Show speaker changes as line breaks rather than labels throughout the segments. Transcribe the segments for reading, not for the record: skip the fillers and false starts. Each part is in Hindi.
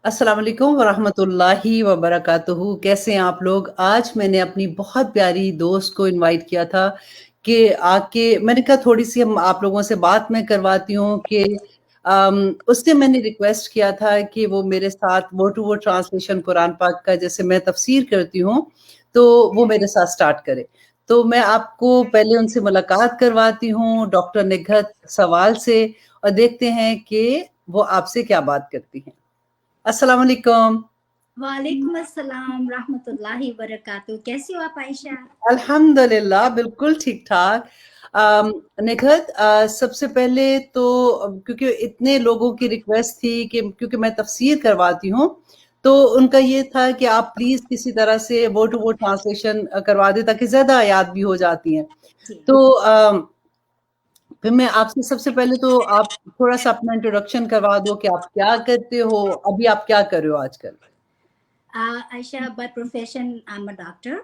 अस्सलाम वालेकुम वरहमतुल्लाहि वबरकातुहू। कैसे हैं आप लोग? आज मैंने अपनी बहुत प्यारी दोस्त को इनवाइट किया था कि आके मैंने कहा थोड़ी-सी हम आप लोगों से बात मैं करवाती हूँ कि उससे मैंने रिक्वेस्ट किया था कि वो मेरे साथ word to word translation Quran पाक का जैसे मैं तफ़सीर करती हूँ, तो वो मेरे साथ स्टार्ट करे। तो मैं आपको पहले उनसे मुलाकात करवाती हूँ डॉक्टर निघत सवाल से और देखते हैं कि वो आपसे क्या बात करती हैं। अस्सलाम वालेकुम।
वालेकुम अस्सलाम रहमतुल्लाहि वबरकातुहू। कैसी हो आप आयशा?
अल्हम्दुलिल्लाह बिल्कुल ठीक-ठाक। निघत सबसे पहले तो क्योंकि इतने लोगों की रिक्वेस्ट थी कि क्योंकि मैं तफ़सीर करवाती हूँ, तो उनका ये था कि आप प्लीज़ किसी तरह से वर्ड टू वर्ड ट्रांसलेशन करवा दें ताकि ज़्यादा आयात भी हो जाती हैं।
जी
तो फिर मैं आपसे सबसे पहले तो आप थोड़ा-सा अपना इंट्रोडक्शन करवा दो कि आप क्या करते हो? अभी आप क्या कर रहे हो आजकल?
Ayesha by profession I am a doctor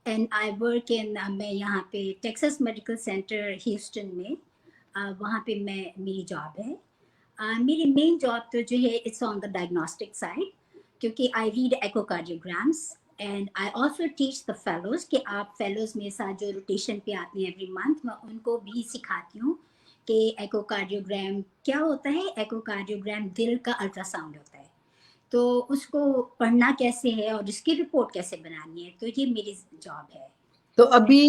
and I work in मैं यहाँ पे टेक्सास मेडिकल सेंटर ह्यूस्टन में वहाँ पे मैं मेरी जॉब है। मेरी मेन जॉब तो जो है it's on the diagnostic side क्योंकि I read echocardiograms and I also teach the fellows कि आप फेलोज मेरे साथ जो रोटेशन पे आते हैं एवरी मंथ मैं उनको भी सिखाती हूँ कि एकोकार्डियोग्राम क्या होता है। एकोकार्डियोग्राम दिल का अल्ट्रासाउंड होता है, तो उसको पढ़ना कैसे है और उसकी रिपोर्ट कैसे बनानी है, तो ये मेरी जॉब है।
तो अभी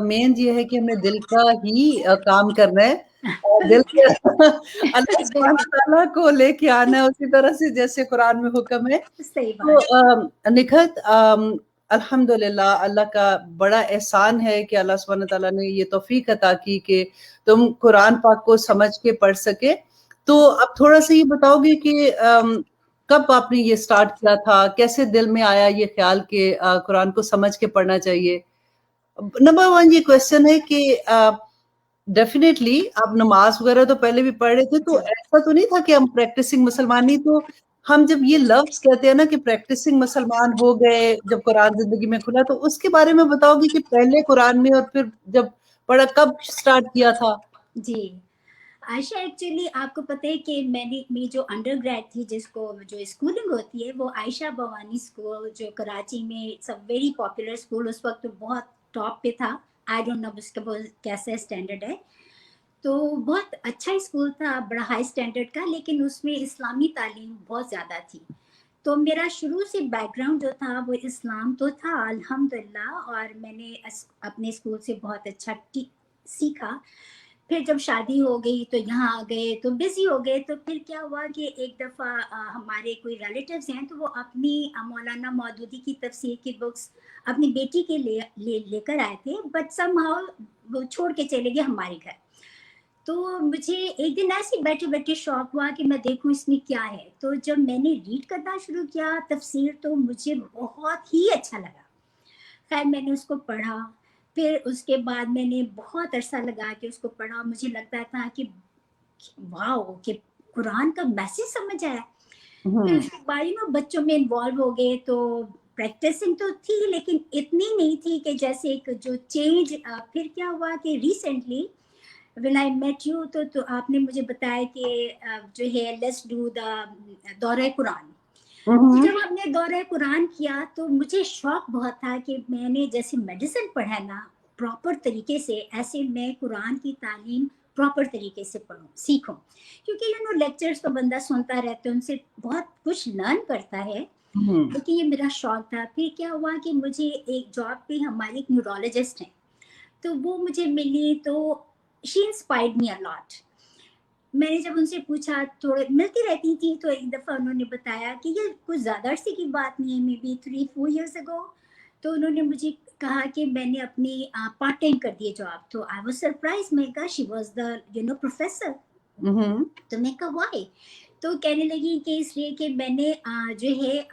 मेन ये है कि हमें दिल का ही काम करना है और दिल के अल्लाह सुब्हानहू
बिल्कुल
तआला को लेके आना है उसी तरह से जैसे कुरान में हुक्म है।
सही
तो
बात।
निखत अल्हम्दुलिल्लाह अल्लाह का बड़ा एहसान है कि अल्लाह सुब्हानहू तआला ने ये तौफीक अता की कि तुम कुरान पाक को समझ के पढ़ सके। तो अब थोड़ा-सा ये बताओगे कि कब आपने ये स्टार्ट किया था? कैसे दिल में आया ये ख़्याल कि कुरान को समझ के पढ़ना चाहिए? नंबर 1 ये क्वेश्चन है कि डेफिनिटली आप नमाज़ वगैरह तो पहले भी पढ़ रहे थे, तो
जी
ऐसा तो नहीं था कि हम प्रैक्टिसिंग मुसलमान नहीं तो हम जब ये लफ्ज़ कहते हैं ना कि प्रैक्टिसिंग मुसलमान हो गए, जब कुरान ज़िंदगी में खुला, तो उसके बारे में बताओगे कि पहले कुरान में और फिर जब पढ़ा कब स्टार्ट किया था?
जी आयशा, एक्चुअली आपको पता है कि मैंने मेरी जो अंडर ग्रेड थी, जिसको जो स्कूलिंग होती है, वो आयशा भवानी स्कूल जो कराची में it's a very popular school, उस वक्त तो बहुत टॉप पे था। आई डोंट नो उसका वो कैसे स्टैंडर्ड है। तो बहुत अच्छा स्कूल था, बड़ा हाई स्टैंडर्ड का, लेकिन उसमें इस्लामी तालीम बहुत ज़्यादा थी। तो मेरा शुरू से बैकग्राउंड जो था वो इस्लाम तो था अल्हम्दुलिल्लाह, और मैंने अपने स्कूल से बहुत अच्छा सीखा। फिर जब शादी हो गई तो यहाँ आ गए तो बिजी हो गए, तो फिर क्या हुआ कि एक दफ़ा हमारे कोई रिलेटिव्स हैं, तो वो अपनी मौलाना मौदूदी की तफसीर की बुक्स अपनी बेटी के लेकर आए थे, बट समहाउ वो छोड़ के चले गए हमारे घर। तो मुझे एक दिन ऐसे ही बैठे-बैठे शौक हुआ कि मैं देखूँ इसमें क्या है। तो जब मैंने रीड करना शुरू किया तफ़सीर, तो मुझे बहुत ही अच्छा लगा। ख़ैर मैंने उसको पढ़ा, फिर उसके बाद मैंने बहुत अरसा लगा के उसको पढ़ा। मुझे लगता था कि वाओ! कि कुरान का मैसेज समझ आया। फिर
हुँ,
उसके बाद बच्चों में इन्वॉल्व हो गए, तो प्रैक्टिसिंग तो थी लेकिन इतनी नहीं थी कि जैसे एक जो चेंज फिर क्या हुआ कि recently when I met you, तो आपने मुझे बताया कि जो है लेट्स डू द दौरा कुरान।
हुँ,
तो
हुँ,
जब हमने दौरा कुरान किया तो मुझे शौक बहुत था कि मैंने जैसे मेडिसिन पढ़ा है ना प्रॉपर तरीके से, ऐसे मैं कुरान की तालीम प्रॉपर तरीके से पढूं सीखूं, क्योंकि लेक्चर्स तो बंदा सुनता रहता है, उनसे बहुत कुछ लर्न करता है।
हुँ,
लेकिन ये मेरा शौक था। फिर क्या हुआ कि मुझे एक जॉब पे हमारी एक न्यूरोलॉजिस्ट है, तो वो मुझे मिली, तो she inspired me a lot. मैंने जब उनसे पूछा, थोड़े मिलती रहती थी, तो एक दफ़ा उन्होंने बताया कि ये कुछ ज़्यादा अरसे की बात नहीं है, मे बी 3-4 ईयर्स अगो। तो उन्होंने मुझे कहा कि मैंने अपनी पार्ट टाइम कर दी जॉब। तो आई वाज सरप्राइज, मैं कहा शी वाज द प्रोफेसर।
हुँ,
तो मैं कहा व्हाई? तो कहने लगी कि इसलिए कि मैंने जो है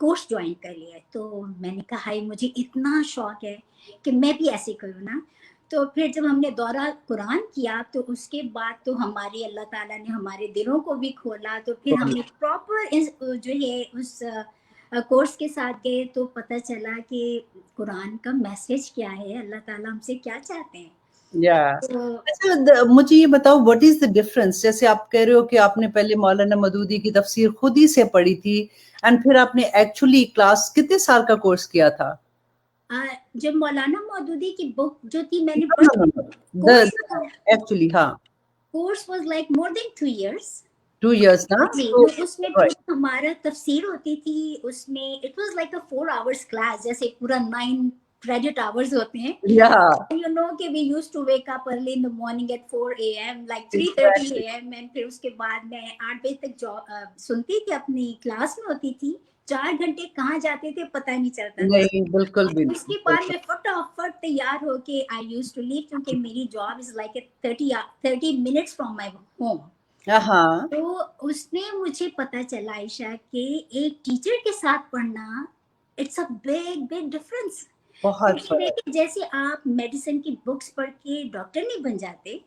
कोर्स ज्वाइन कर लिया है। तो मैंने कहा हाय, मुझे इतना शौक है कि मैं भी ऐसे करूँ ना। तो फिर जब हमने दौरा कुरान किया, तो उसके बाद तो हमारी अल्लाह ताला ने हमारे दिलों को भी खोला, तो फिर
हुँ।
हमने प्रॉपर इस जो है उस कोर्स के साथ गए, तो पता चला कि कुरान का मैसेज क्या है, अल्लाह ताला हमसे क्या चाहते हैं।
या
तो
अच्छा, मुझे ये बताओ व्हाट इज द डिफरेंस, जैसे आप कह रहे हो कि आपने पहले मौलाना मदूदी की तफसीर खुद ही से पढ़ी थी एंड फिर आपने एक्चुअली क्लास कितने साल का कोर्स किया था?
जब मौलाना मौदूदी की बुक जो थी मैंने
नो नो
पढ़ी,
नो,
कोर्स
एक्चुअली हाँ,
course was like more than 2 years।
2 years ना,
जी,
तो
तो उसमें
right,
पूरा हमारा तफसीर होती थी, उसमें it was like a 4 hours class, जैसे पूरा 9 credit hours होते हैं।
या
You know कि we used to wake up early in the morning at 4 a.m. like 3:30
exactly,
a.m. and फिर उसके बाद मैं 8 बजे तक सुनती थी, अपनी क्लास में होती थी। 4 घंटे कहाँ जाते थे पता नहीं चलता था।
नहीं बिल्कुल भी नहीं,
उसके बाद
बिल्कुल।
मैं फटाफट तैयार होके आई यूज टू लीव, क्योंकि मेरी job is like 30 minutes from my home.
हाँ,
तो उसने मुझे पता चला आयशा कि एक टीचर के साथ पढ़ना, it's a big big difference.
बहुत
क्योंकि
फर्क।
देखिए, जैसे आप मेडिसिन की बुक्स पढ़ के डॉक्टर नहीं बन जाते,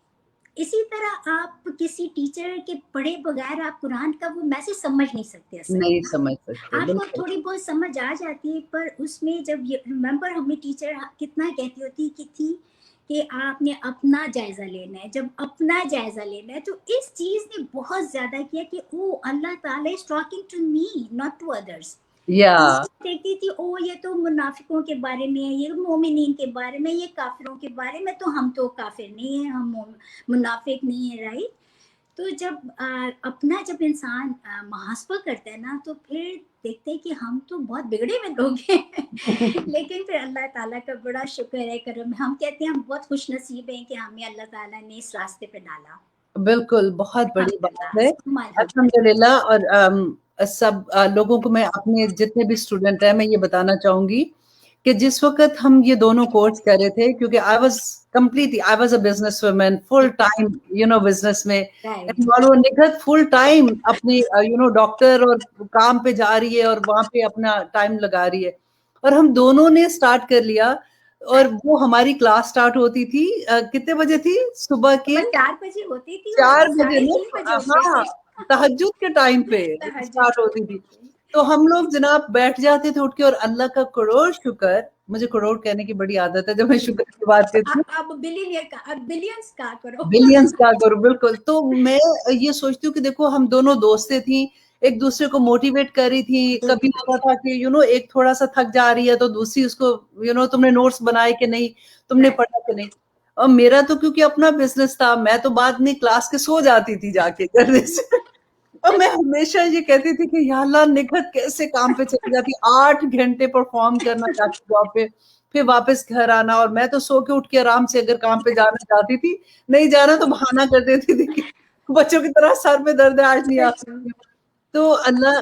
इसी तरह आप किसी टीचर के पढ़े बगैर आप कुरान का वो मैसेज समझ नहीं सकते असल
नहीं
में।
समझ सकते,
आपको
बिल्कुल।
थोड़ी बहुत समझ आ जाती है, पर उसमें जब ये रिमेंबर, हमें टीचर कितना कहती होती कि थी कि आपने अपना जायजा लेना है, जब अपना जायजा लेना है, तो इस चीज ने बहुत ज्यादा किया कि ओ अल्लाह ताला is talking to me not to others.
या
देखती थी ओ ये तो मुनाफिकों के बारे में है, ये मोमिनीन के बारे में, ये काफिरों के बारे में, तो हम तो काफिर नहीं है, हम मुनाफिक नहीं है, राइट। तो जब अपना जब इंसान मुहासबा करता है ना, तो फिर देखते हैं कि हम तो बहुत बिगड़े हुए लोग हैं। लेकिन फिर अल्लाह ताला का बड़ा शुक्र है, करम, हम कहते हैं हम बहुत खुश नसीब हैं कि हमें अल्लाह ताला ने इस रास्ते पे डाला।
बिल्कुल, बहुत बड़ी बात
अल्हम्दुलिल्लाह,
है।
सुम्मा अल्हम्दुलिल्लाह।
अल्हम्दुलिल्लाह। और सब लोगों को मैं अपने जितने भी स्टूडेंट हैं, मैं ये बताना चाहूँगी कि जिस वक़्त हम ये दोनों कोर्स कर रहे थे, क्योंकि I was a business woman full time, business में।
राइट।
एंड मालूम निखत फुल टाइम अपनी डॉक्टर और काम पे जा रही है और वहाँ पे अपना टाइम लगा रही है। और हम दोनों ने स्टार्ट कर लिया, और वो हमारी क्लास स्टार्ट होती थी कितने बजे थी? सुबह के
सुबह 4 बजे होती थी और
4
हम
बजे
साढ़े
ना,
3 बजे उठते
हाँ,
थे।
तहज्जुद के टाइम पे
तहज्जुद
स्टार्ट होती थी। तो हम लोग जनाब बैठ जाते थे उठ के, और अल्लाह का करोड़ शुक्र, मुझे करोड़ कहने की बड़ी आदत है जब मैं शुक्र की बात कहती हूँ,
अब बिलियनियर का, अब बिलियंस का करो।
बिलियंस क्या करूँ, बिल्कुल। तो मैं ये सोचती हूँ कि देखो हम दोनों दोस्तें थी, एक दूसरे को मोटिवेट कर रही थी। कभी होता था कि एक थोड़ा-सा थक जा रही है तो दूसरी उसको, तुमने नोट्स बनाए कि नहीं, तुमने
राइट।
पढ़ा कि नहीं। और मेरा तो क्योंकि अपना बिज़नेस था, मैं तो बाद में क्लास के सो जाती थी जाके जल्दी से। और मैं हमेशा ये कहती थी कि या अल्लाह निखत कैसे काम पे चली जाती, 8 घंटे परफॉर्म करना जाके जॉब पे, फिर वापस घर आना, और मैं तो सो के उठ के आराम से अगर काम पे जाना चाहती थी, नहीं जाना तो बहाना कर देती थी कि बच्चों की तरह सर में दर्द है, आज नहीं आ सकती हूँ। तो अल्लाह,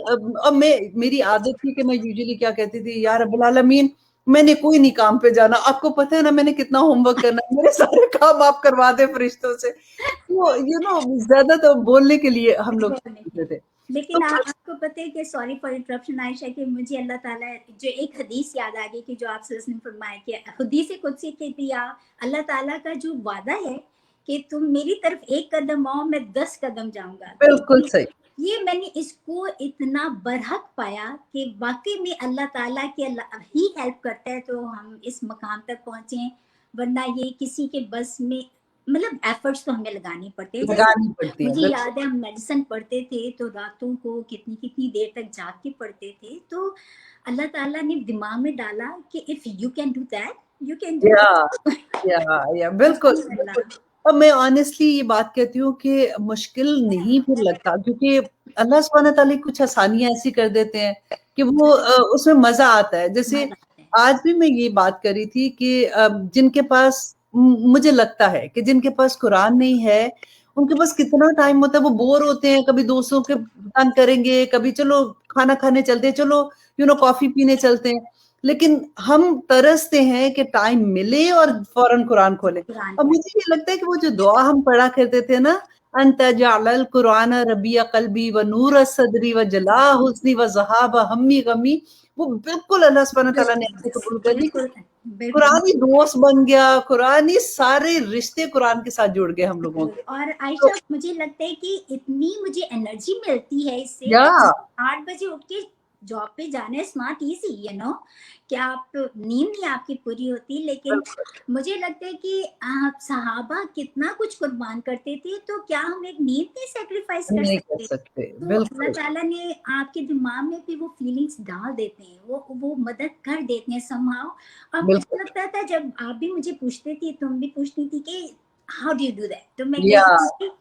अब मेरी आदत थी कि मैं यूजुअली क्या कहती थी, या रब्बुल आलमीन, मैंने कोई नहीं काम पे जाना, आपको पता है ना मैंने कितना होमवर्क करना है, मेरे सारे काम आप करवा दें फरिश्तों से। तो ज़्यादा तो बोलने के लिए हम लोग
बोलने के
करते थे।
लिए।
तो
लेकिन
बस
आपको पता है कि, सॉरी फॉर इंटरप्शन आयशा, कि मुझे अल्लाह ताला जो एक हदीस याद आ गई कि जो आप ने फरमाया कि हदीस कुदसी के दिया, अल्लाह ताला का जो वादा है कि तुम मेरी तरफ एक कदम आओ, मैं 10 कदम जाऊंगा। तो
बिल्कुल सही।
ये मैंने इसको इतना बरहक पाया कि वाकई में अल्लाह ताला के ही हेल्प करता है तो हम इस मकाम तक पहुंचे, वरना ये किसी के बस में, मतलब एफर्ट्स तो हमें लगानी पड़ते हैं। जैसे
लगानी पड़ती है,
मुझे
बिल्कुल।
याद है, हम मेडिसिन पढ़ते थे तो रातों को कितनी कितनी देर तक जाग के पढ़ते थे, तो अल्लाह ताला ने दिमाग में डाला कि if you can do that, you can do
या
इट।
या बिल्कुल, बिल्कुल।
अल्हम्दुलिल्लाह।
और मैं ऑनेस्टली ये बात कहती हूँ कि मुश्किल नहीं फिर लगता, क्योंकि अल्लाह सुब्हान तआला कुछ आसानियाँ ऐसी कर देते हैं कि वो उसमें मज़ा आता है। जैसे
मजा आता है।
आज भी मैं ये बात कर रही थी कि जिनके पास, मुझे लगता है कि जिनके पास कुरान नहीं है, उनके पास कितना टाइम होता है, वो बोर होते हैं, कभी दोस्तों के तंग करेंगे, कभी चलो खाना खाने चलते हैं, चलो कॉफ़ी पीने चलते हैं। लेकिन हम तरसते हैं कि टाइम मिले और फ़ौरन कुरान खोलें।
कुरान
और
का।
मुझे ये लगता है कि वो जो दुआ हम पढ़ा करते थे ना, अंत जअलल कुरान रबिया क़ल्बी व नूर सदरी व जला हुस्नी व ज़हाब हम्मी गमी, वो बिल्कुल अल्लाह सुब्हानहू तआला ने ऐसे कबूल कर ली कि
बिल्कुल बिल्कुल।
कुरान ही दोस्त बन गया, कुरान ही सारे रिश्ते कुरान के साथ जुड़ गए हम लोगों के।
और
तो
आयशा, मुझे लगता है कि इतनी मुझे एनर्जी मिलती है इससे
या
कि 8 बजे उठ के जॉब पे जाना is not easy, you know, कि आप नींद नहीं आपकी पूरी होती, लेकिन मुझे लगता है कि आप सहाबा कितना कुछ कुर्बान करते थे, तो क्या हम एक नींद नहीं सेक्रीफाइस कर
नहीं कर
सकते?
सकते,
तो अल्लाह
बिल्कुल।
ताला ने आपके दिमाग में भी वो फीलिंग्स डाल देते हैं, वो मदद कर देते हैं समहाउ। अब मुझे
बिल्कुल।
लगता था जब आप भी मुझे पूछते थी, तुम भी पूछती थी कि how do you do that, तो मैं
या
कहती थी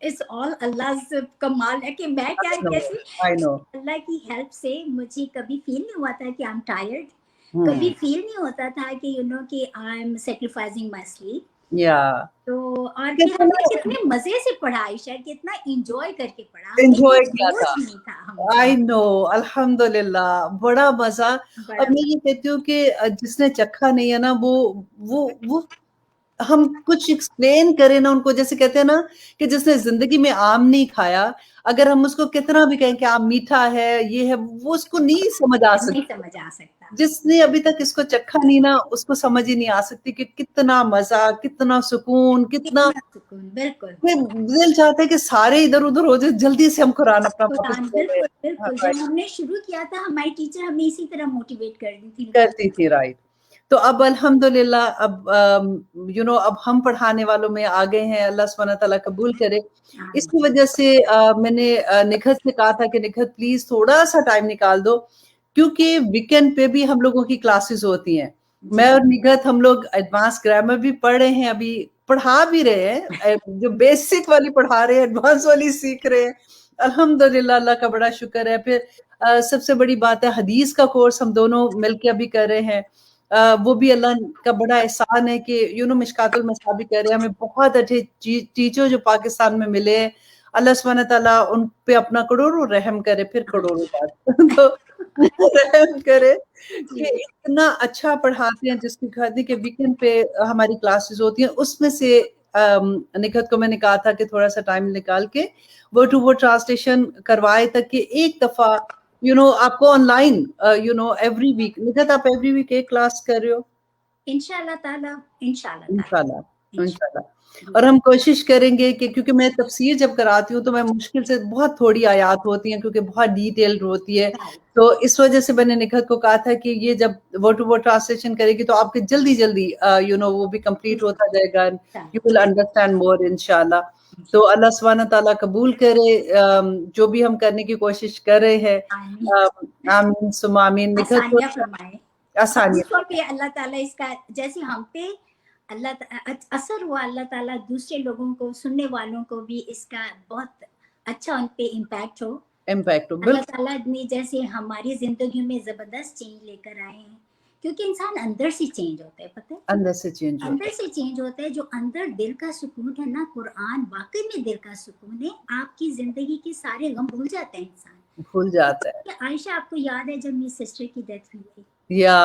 इट्स ऑल अल्लाह कमाल है कि मैं क्या
आई नो,
कैसे,
आई नो।
अल्लाह की हेल्प से मुझे कभी फील नहीं हुआ था कि आई एम टायर्ड, कभी
हम्म।
फील नहीं होता था कि यू नो कि I am sacrificing my sleep.
या
तो और फिर
कहते हैं
हमने
ना,
कितने मजे से पढ़ा आयशा, कितना एंजॉय करके पढ़ा हमने, कोई
एंजॉय किया
बोझ
था।
नहीं था हमको।
आई नो, अल्हम्दुलिल्लाह, बड़ा मजा। और
बड़ा
मैं ये कहती हूँ कि जिसने चखा नहीं है ना, वो हम कुछ एक्सप्लेन करें ना उनको, जैसे कहते हैं ना कि जिसने जिंदगी में आम नहीं खाया, अगर हम उसको कितना भी कहें कि आम मीठा है, ये है, वो उसको नहीं समझ आ
नहीं
सकती।
समझ आ सकता।
जिसने अभी तक इसको चखा नहीं ना, उसको समझ ही नहीं आ सकती कि कितना मजा, कितना सुकून, कितना।
कितना सुकून, बिल्कुल।
फिर दिल चाहता है कि सारे इधर उधर हो जाए, जल्दी से हम कुरान अपना वापस
कुरान,
पढ़ लें।
बिल्कुल
हाँ,
बिल्कुल, जब हमने शुरू किया था हमारी टीचर हमें इसी तरह मोटिवेट कर दी थी।
करती थी, राइट। तो अब अल्हम्दुलिल्लाह, अब अब हम पढ़ाने वालों में आ गए हैं, अल्लाह सुब्हानहू तआला कबूल करे। इसकी वजह से मैंने निखत से कहा था कि निखत प्लीज थोड़ा सा टाइम निकाल दो, क्योंकि वीकेंड पे भी हम लोगों की क्लासेस होती हैं।
जी
मैं और निखत हम लोग एडवांस ग्रामर भी पढ़ रहे हैं, अभी पढ़ा भी रहे हैं, जो बेसिक वाली पढ़ा रहे हैं, एडवांस वाली सीख रहे हैं। अल्हम्दुलिल्लाह, अल्लाह का बड़ा शुक्र है। फिर सबसे बड़ी बात है, हदीस का कोर्स हम दोनों मिलके अभी कर रहे हैं। वो भी अल्लाह का बड़ा एहसान है कि मिशकातुल मसाबी कर रहे हैं। हमें बहुत अच्छे टीचर जो पाकिस्तान में मिले हैं, अल्लाह सुब्हानहू तआला उन पे अपना करोड़ों रहम करे, फिर करोड़ों बात तो रहम करे कि
जी
इतना अच्छा पढ़ाते हैं, जिसकी खातिर के वीकेंड पे हमारी क्लासेस होती हैं। उसमें से निखत को मैंने कहा था कि थोड़ा सा टाइम निकाल के वर्ड टू वर्ड ट्रांसलेशन करवाए, तक कि एक दफा आपको ऑनलाइन एवरी वीक, निखत आप एवरी वीक एक क्लास कर रहे हो?
इंशाल्लाह ताला, इंशाल्लाह ताला,
इंशाल्लाह, इंशाल्लाह।
इंशाल्लाह।
और हम कोशिश करेंगे कि, क्योंकि मैं तफसीर जब कराती हूँ तो मैं मुश्किल से बहुत थोड़ी आयात होती हैं, क्योंकि बहुत डिटेल्ड होती है।
राइट
तो इस वजह से मैंने निखत को कहा था कि ये जब वर्ड टू वर्ड ट्रांसलेशन करेगी तो आपके जल्दी जल्दी वो भी कंप्लीट होता जाएगा, यू विल अंडरस्टैंड मोर इंशाल्लाह। तो अल्लाह सुब्हानहू तआला कबूल करे जो भी हम करने की कोशिश कर रहे हैं।
आमीन,
आमीन सुम्मा आमीन। निखत को
आसानियां फरमाए और
आसानियां।
दूसरों पे अल्लाह ताला इसका, जैसे हम पे असर हुआ, अल्लाह ताला दूसरे लोगों को, सुनने वालों को भी इसका बहुत अच्छा उन पे इम्पैक्ट हो।
इम्पैक्ट हो,
अल्लाह
बिल्कुल।
ताला ने जैसे हमारी जिंदगी में जबरदस्त चेंज लेकर आए हैं, क्योंकि इंसान अंदर से चेंज होता है, पता है,
अंदर से चेंज होता
अंदर से चेंज होता है। जो अंदर दिल का सुकून है ना, कुरान वाकई में दिल का सुकून है, आपकी जिंदगी के सारे गम भूल जाता है इंसान।
है, भूल जाता है।
क्या आयशा, आपको याद है जब मेरी सिस्टर की डेथ हुई थी,
या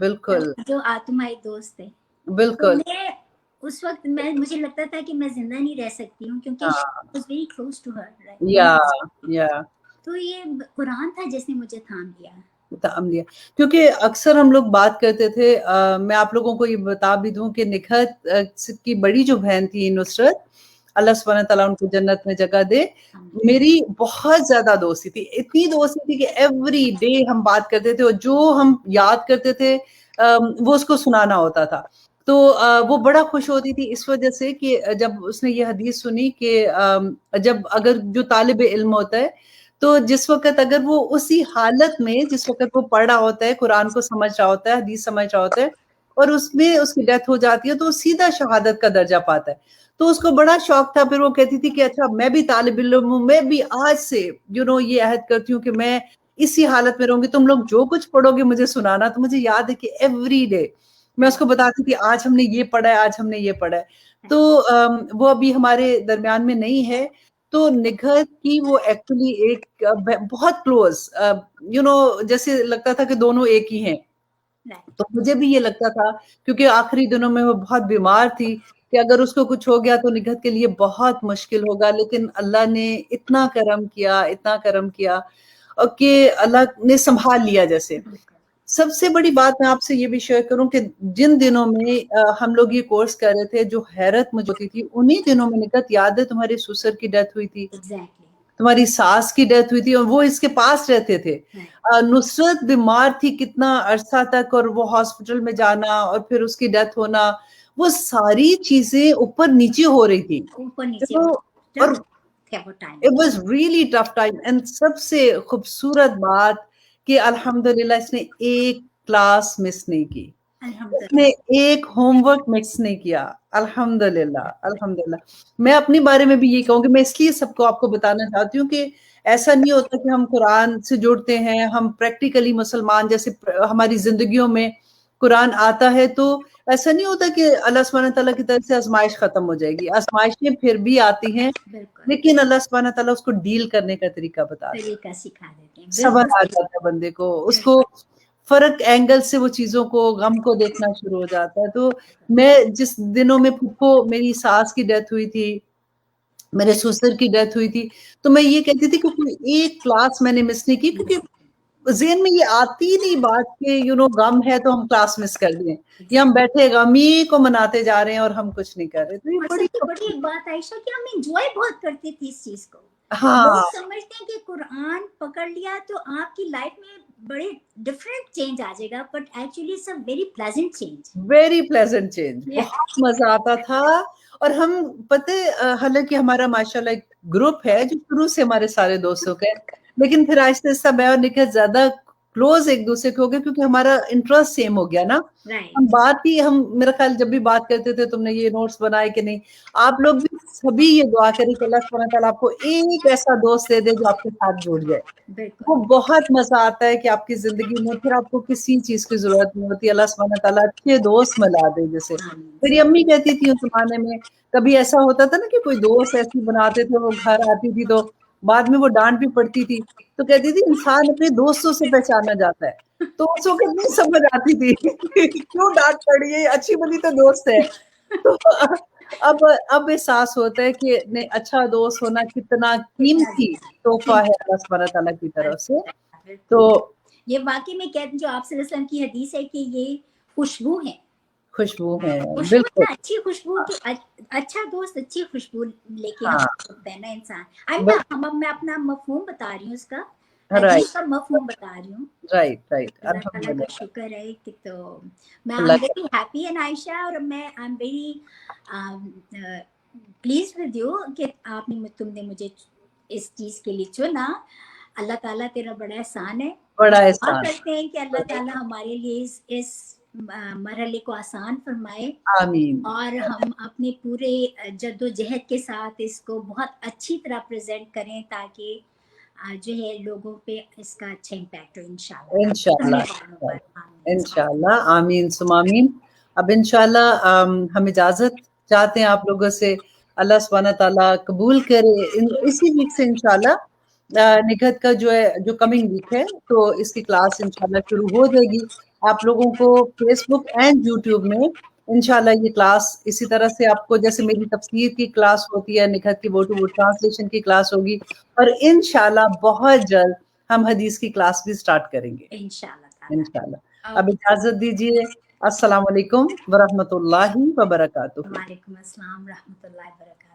बिल्कुल,
जो तुम्हारे दोस्त थे, तो
बिल्कुल।
मैं उस वक्त, मैं मुझे लगता था कि मैं जिंदा नहीं रह सकती हूँ, क्योंकि शी
हाँ,
was very close to her,
या या
तो ये कुरान था जिसने मुझे थाम लिया।
थाम लिया। क्योंकि अक्सर हम लोग बात करते थे, मैं आप लोगों को ये बता भी दूं कि निखत की बड़ी जो बहन थी नुसरत, अल्लाह सुब्हानहू तआला उनको जन्नत में जगह दे, मेरी बहुत ज्यादा दोस्ती थी। इतनी दोस्ती थी कि एवरी डे हम बात करते थे, और जो हम याद करते थे वो उसको सुनाना होता था। तो वो बड़ा खुश होती थी इस वजह से कि जब उसने ये हदीस सुनी कि जब अगर जो तालिब इल्म होता है, तो जिस वक़्त अगर वो उसी हालत में, जिस वक़्त वो पढ़ रहा होता है, कुरान को समझ रहा होता है, हदीस समझ रहा होता है, और उसमें उसकी डेथ हो जाती है, तो वो सीधा शहादत का दर्जा पाता है। तो उसको बड़ा शौक था। फिर वो कहती थी कि अच्छा, मैं भी तालिब इल्म हूँ, मैं भी आज से ये अहद करती हूँ कि मैं इसी हालत में रहूँगी, तुम लोग जो कुछ पढ़ोगे मुझे सुनाना। तो मुझे याद है कि एवरी डे मैं उसको बताती थी, आज हमने ये पढ़ा है, आज हमने ये पढ़ा है। तो वो अभी हमारे दरमियान में नहीं है। तो निखत की वो एक्चुअली एक बहुत क्लोज, जैसे लगता था कि दोनों एक ही हैं। तो मुझे भी ये लगता था, क्योंकि आखिरी दिनों में वो बहुत बीमार थी, कि अगर उसको कुछ हो गया तो निखत के लिए बहुत मुश्किल होगा। लेकिन अल्लाह ने इतना करम किया, इतना करम किया, और कि अल्लाह ने संभाल लिया। जैसे सबसे बड़ी बात मैं आपसे ये भी शेयर करूं कि जिन दिनों में हम लोग ये कोर्स कर रहे थे, जो हैरत मुझे होती थी, उन्हीं दिनों में निकत याद है तुम्हारे ससुर की डेथ हुई थी।
एग्जैक्टली
तुम्हारी सास की डेथ हुई थी और वो इसके पास रहते थे। नुसरत बीमार थी कितना अरसा तक और वो हॉस्पिटल में जाना और फिर उसकी डेथ होना, वो सारी चीजें ऊपर नीचे हो रही थी।
ऊपर नीचे
तो और
वो time
it was really tough time. And सबसे खूबसूरत बात कि अल्हम्दुलिल्लाह इसने एक क्लास मिस नहीं की, इसने एक होमवर्क मिस नहीं किया। अल्हम्दुलिल्लाह, अल्हम्दुलिल्लाह। मैं अपने बारे में भी ये कहूँगी, मैं इसलिए सबको आपको बताना चाहती हूँ कि ऐसा नहीं होता कि हम कुरान से जुड़ते हैं, हम प्रैक्टिकली मुसलमान जैसे हमारी जिंदगियों में कुरान आता है तो ऐसा नहीं होता कि अल्लाह सुब्हानहू तआला की तरफ से आजमाइश खत्म हो जाएगी। आजमाइशें फिर भी आती हैं, लेकिन अल्लाह सुब्हानहू तआला उसको डील करने का तरीका बता देते हैं,
तरीका सिखा देते हैं।
सब्र आ जाता है बंदे को, उसको फर्क एंगल से वो चीजों को, गम को देखना शुरू हो जाता है। तो मैं जिस दिनों में फूफो मेरी सास की डेथ हुई थी, मेरे ससुर की डेथ हुई थी, तो मैं ये कहती थी कि कोई एक क्लास मैंने मिस नहीं की, क्योंकि ज़हन में ये आती ही नहीं बात कि गम है तो हम क्लास मिस कर दें, या हम बैठे गम ही को मनाते जा रहे हैं और हम कुछ नहीं कर रहे। तो ये बड़ी
बड़ी एक बात आयशा कि हम एंजॉय बहुत करते थे इस चीज को।
हाँ,
लोग समझते हैं कि कुरान पकड़ लिया तो आपकी लाइफ में बड़े डिफरेंट चेंज आ जाएगा, but actually it's a very pleasant change.
Very pleasant change, बहुत मजा आता था। और हम पता है, हालांकि हमारा माशाल्लाह एक ग्रुप है जो शुरू से हमारे सारे दोस्तों का है, लेकिन फिर आहिस्ता आहिस्ता मैं और निखिल ज्यादा क्लोज एक दूसरे के हो गए, क्योंकि हमारा इंटरेस्ट सेम हो गया ना। हम बात ही, हम मेरा ख्याल जब भी बात करते थे, तुमने ये नोट्स बनाए कि नहीं, आप लोग भी सभी ये दुआ करें कि अल्लाह सुब्हानहू तआला आपको एक ऐसा दोस्त दे दे जो आपके साथ जुड़ जाए। वो बहुत मजा आता है कि आपकी जिंदगी में फिर आपको किसी चीज की जरूरत नहीं होती, अल्लाह सुब्हानहू तआला अच्छे दोस्त मिला दे। जैसे मेरी अम्मी कहती थी उस जमाने में, कभी ऐसा होता था ना कि कोई दोस्त ऐसी बनाते थे, वो घर आती थी तो बाद में वो डांट भी पड़ती थी, तो कहती थी इंसान अपने दोस्तों से पहचाना जाता है। तो उसको कितनी समझ आती थी क्यों डांट पड़ी है, अच्छी भली तो दोस्त है। तो अब एहसास होता है कि नहीं, अच्छा दोस्त होना कितना कीमती तोहफा है अल्लाह सुब्हानहू तआला की तरफ से। तो
ये वाकई में कहते जो आप सल्लल्लाहु अलैहि वसल्लम की हदीस है कि ये खुशबू है,
खुशबू है,
खुशबू
बिल्कुल।
अच्छी खुशबू की अच्छा दोस्त अच्छी खुशबू लेके
हाँ,
आता है ना इंसान। मैं अपना मफहूम बता रही हूँ उसका,
राइट
हदीस का मफहूम बता रही हूँ।
राइट राइट,
अल्लाह ताला का शुक्र है कि तो मैं I am very happy and Ayesha, और मैं I am very please with you कि तुमने मुझे इस चीज के लिए चुना। अल्लाह ताला तेरा बड़ा एहसान है।
बड़ा एहसान
करते हैं कि अल्लाह ताला हमारे लिए इस मरहले को आसान फरमाए,
आमीन।
और हम अपने पूरे जद्दोजहद के साथ इसको बहुत अच्छी तरह प्रेजेंट करें, ताकि जो है लोगों पे इसका अच्छा इम्पैक्ट हो इंशाल्लाह।
इंशाल्लाह इंशाल्लाह, आमीन सुम आमीन। अब इंशाल्लाह हम इजाजत चाहते हैं आप लोगों से, अल्लाह सुब्हानहू तआला कबूल करे। इसी वीक से इंशाल्लाह निगहत का जो है, जो कमिंग वीक है, तो इसकी क्लास इंशाल्लाह शुरू हो जाएगी। आप लोगों को फेसबुक एंड यूट्यूब में इंशाल्लाह ये क्लास इसी तरह से आपको, जैसे मेरी तफसीर की क्लास होती है, निगहत की वो टू वो ट्रांसलेशन की क्लास होगी, और इंशाल्लाह बहुत जल्द हम हदीस की क्लास भी स्टार्ट करेंगे इंशाल्लाह। अब इजाजत दीजिए। अस्सलाम वालेकुम व रहमतुल्लाहि व बरकातुहू।
वालेकुम अस्सलाम रहमतुल्लाहि व बरकातुहू।